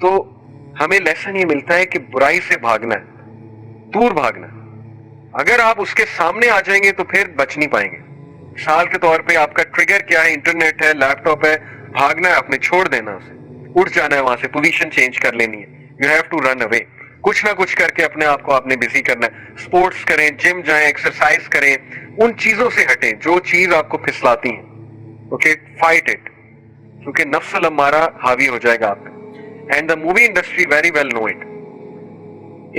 تو ہمیں لیسن یہ ملتا ہے کہ برائی سے بھاگنا ہے, دور بھاگنا ہے. اگر آپ اس کے سامنے آ جائیں گے تو پھر بچ نہیں پائیں گے. مثال کے طور پہ آپ کا ٹریگر کیا ہے؟ انٹرنیٹ ہے, لیپ ٹاپ ہے, بھاگنا ہے آپ نے, چھوڑ دینا اسے, اٹھ جانا ہے وہاں سے, پوزیشن چینج کر لینی ہے. یو ہیو ٹو رن اوے. کچھ نہ کچھ کر کے اپنے آپ کو آپ نے بزی کرنا ہے. اسپورٹس کریں, جم جائیں, ایکسرسائز کریں, ان چیزوں سے ہٹیں جو چیز آپ کو پھسلاتی ہیں. اوکے, فائٹ اٹ, کیونکہ نفس الامارہ حاوی ہو جائے گا آپ پہ. And the movie industry very well know it.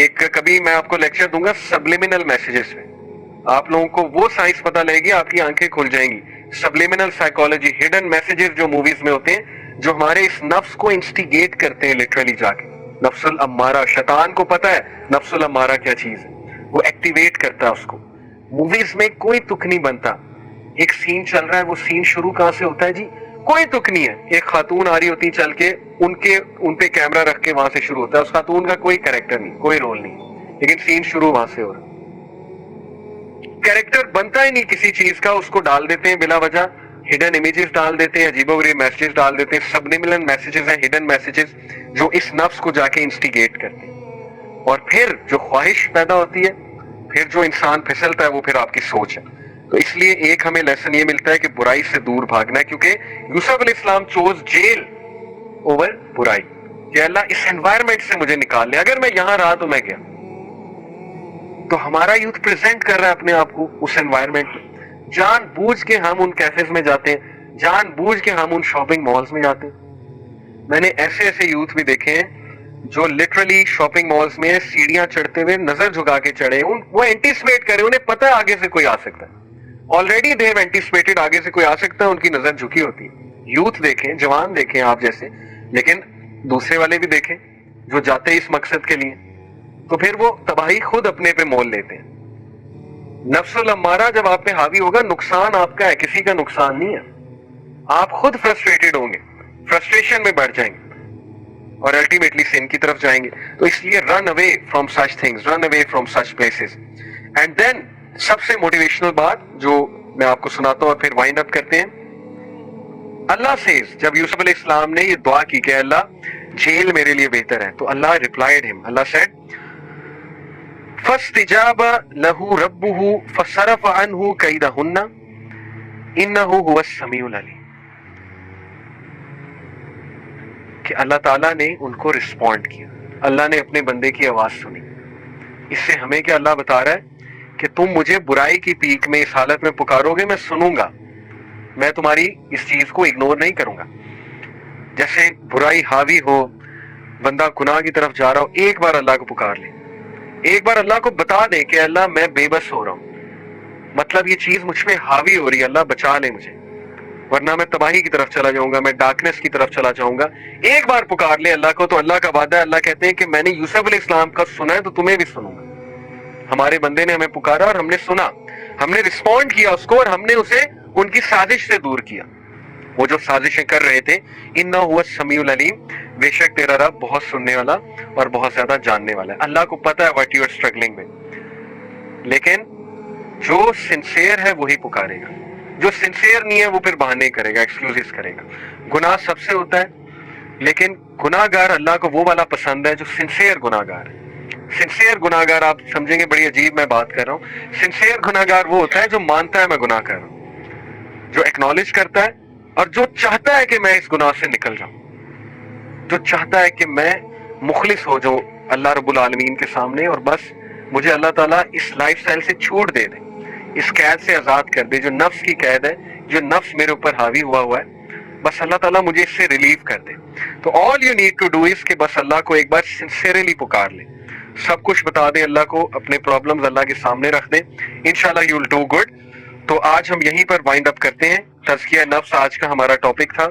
ایک کبھی میں آپ کو لیکچر دوں گا سبلیمنل میسیجز پہ, آپ لوگوں کو وہ سائنس پتہ لگے گی, آپ کی آنکھیں کھل جائیں گی. سبلیمنل سائیکالوجی, ہڈن میسیجز جو موویز میں ہوتے ہیں, جو ہمارے اس نفس کو انسٹیگیٹ کرتے ہیں لٹرلی جا کے. نفس الامارہ, شیطان کو پتہ ہے نفس الامارہ کیا چیز ہے, وہ ایکٹیویٹ کرتا ہے اس کو. موویز میں کوئی تک نہیں بنتا. ایک سین چل رہا ہے, وہ سین شروع کہاں سے ہوتا ہے جی؟ کوئی تک نہیں ہے. ایک خاتون آ رہی ہوتی چل کے, ان پہ کیمرہ رکھ کے وہاں سے شروع ہوتا ہے. اس خاتون کا کوئی کریکٹر نہیں, کوئی رول نہیں, لیکن سین شروع وہاں سے ہو رہا ہے. کریکٹر بنتا ہی نہیں کسی چیز کا, اس کو ڈال دیتے ہیں بلا وجہ, ہڈن امیجز ڈال دیتے ہیں, عجیب و غریب میسیجز ڈال دیتے ہیں. سبلیمنل میسیجز ہیں, ہڈن میسیجز جو اس نفس کو جا کے انسٹیگیٹ کرتے ہیں. اور پھر جو خواہش پیدا ہوتی ہے, پھر جو انسان پھسلتا ہے, وہ پھر آپ کی سوچ ہے. تو اس لیے ایک ہمیں لیسن یہ ملتا ہے کہ برائی سے دور بھاگنا ہے, کیونکہ یوسف علیہ السلام چوز جیل اوور برائی, کہ اللہ اس انوائرمنٹ سے مجھے نکال لے, اگر میں یہاں رہا تو میں گیا. تو ہمارا یوتھ پریزنٹ کر رہا ہے اپنے آپ کو اس انوائرمنٹ میں. جان بوجھ کے ہم ان کیفیز میں جاتے ہیں, جان بوجھ کے ہم ان شاپنگ مالز میں جاتے ہیں. میں نے ایسے ایسے یوتھ بھی دیکھے ہیں جو لٹرلی شاپنگ مالز میں سیڑھیاں چڑھتے ہوئے نظر جھکا کے چڑھے, وہ اینٹیسپیٹ کرے, انہیں پتہ ہے آگے سے کوئی آ سکتا ہے. آلریڈی دے ہیو اینٹیسپیٹڈ آگے سے کوئی آ سکتا ہے, ان کی نظر جھکی ہوتی ہے. یوتھ دیکھیں, جوان دیکھیں آپ جیسے, لیکن دوسرے والے بھی دیکھیں جو جاتے اس مقصد کے لیے, تو پھر وہ تباہی خود اپنے پہ مول لیتے ہیں. نفس الامارہ جب آپ پہ حاوی ہوگا, نقصان آپ کا ہے, کسی کا نقصان نہیں ہے. آپ خود فرسٹریٹڈ ہوں گے, فرسٹریشن میں بڑھ جائیں گے, اور الٹیمیٹلی سن کی طرف جائیں گے. تو اس لیے run away from such things, run away from such places. And then سب سے موٹیویشنل بات جو میں آپ کو سناتا ہوں اور پھر وائنڈ اپ کرتے ہیں. اللہ سیز, جب یوسف علیہ السلام نے یہ دعا کی کہ اللہ جیل میرے لیے بہتر ہے, تو اللہ ریپلائڈ ہم, اللہ سیڈ فاستجاب له ربه فصرف عنه كيدهن انه هو السميع العليم. کہ اللہ تعالیٰ نے ان کو رسپونڈ کیا, اللہ نے اپنے بندے کی آواز سنی. اس سے ہمیں کیا اللہ بتا رہا ہے کہ تم مجھے برائی کی پیک میں اس حالت میں پکارو گے, میں سنوں گا, میں تمہاری اس چیز کو اگنور نہیں کروں گا. جیسے برائی حاوی ہو, بندہ گناہ کی طرف جا رہا ہو, ایک بار اللہ کو پکار لے, ایک بار اللہ کو بتا دیں کہ اللہ میں بے بس ہو رہا ہوں, مطلب یہ چیز مجھ پہ حاوی ہو رہی ہے, اللہ بچا لے مجھے, ورنہ میں تباہی کی طرف چلا جاؤں گا, میں ڈارکنیس کی طرف چلا جاؤں گا. ایک بار پکار لے اللہ کو, تو اللہ کا وعدہ ہے, اللہ کہتے ہیں کہ میں نے یوسف علیہ السلام کا سنا ہے تو تمہیں بھی سنوں گا. ہمارے بندے نے ہمیں پکارا اور ہم نے سنا, ہم نے رسپونڈ کیا اس کو, اور ہم نے اسے ان کی سازش سے دور کیا, وہ جو سازشیں کر رہے تھے. انہ هو السمیع العلیم, بے شک تیرا رب بہت سننے والا اور بہت زیادہ جاننے والا ہے. اللہ کو پتہ ہے واٹ یو آر اسٹرگلنگ میں, لیکن جو سنسیئر ہے وہی پکارے گا, جو سنسیئر نہیں ہے وہ پھر بہانے کرے گا, ایکسکیوزز کرے گا. گناہ سب سے ہوتا ہے, لیکن گناہ گار اللہ کو وہ والا پسند ہے جو سنسیئر گناہ گار ہے. سنسیئر گناہ گار, آپ سمجھیں گے بڑی عجیب میں بات کر رہا ہوں, سنسیئر گناہ گار وہ ہوتا ہے جو مانتا ہے میں گناہ کر رہا ہوں, جو ایکنالج کرتا ہے, اور جو چاہتا ہے کہ میں اس گناہ سے نکل جاؤں, جو چاہتا ہے کہ میں مخلص ہو جو اللہ رب العالمین کے سامنے, اور بس مجھے اللہ تعالیٰ اس لائف سٹائل سے چھوٹ دے دے, اس قید سے آزاد کر دے, جو نفس کی قید ہے, جو نفس میرے اوپر حاوی ہوا ہے, بس اللہ تعالیٰ مجھے اس سے ریلیو کر دے. تو all you need to do is کہ بس اللہ کو ایک بار سنسیئرلی پکار لے, سب کچھ بتا دیں اللہ کو, اپنے پرابلمز اللہ کے سامنے رکھ دیں, انشاءاللہ یو ول ڈو گڈ. تو آج ہم یہیں پر وائنڈ اپ کرتے ہیں. تزکیہ نفس آج کا ہمارا ٹاپک تھا,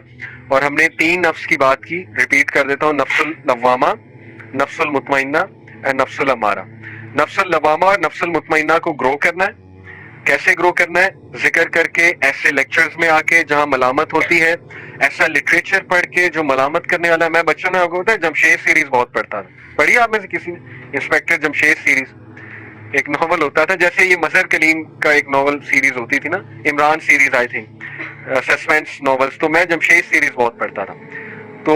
اور ہم نے 3 نفس کی بات کی. ریپیٹ کر دیتا ہوں, نفس اللوامہ, نفس المطمئنہ اور نفس الامارہ. نفس اللوامہ اور نفس المطمئنہ کو گرو کرنا ہے. کیسے گرو کرنا ہے؟ ذکر کر کے, ایسے لیکچرز میں آ کے جہاں ملامت ہوتی ہے, ایسا لٹریچر پڑھ کے جو ملامت کرنے والا ہے. میں بچوں نے آپ کو بتایا جمشید سیریز بہت پڑھتا تھا, پڑھی آپ میں سے کسی نے؟ انسپیکٹر جمشید سیریز ایک ناول ہوتا تھا, جیسے یہ مظہر کلیم کا ایک ناول سیریز ہوتی تھی نا, Imran series I think, suspense novels. تو میں جمشید سیریز بہت پڑھتا تھا. تو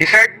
he said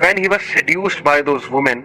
When he was seduced by those women,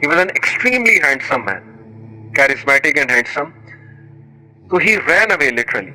he was an extremely handsome man, charismatic and handsome, so he ran away literally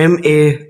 MA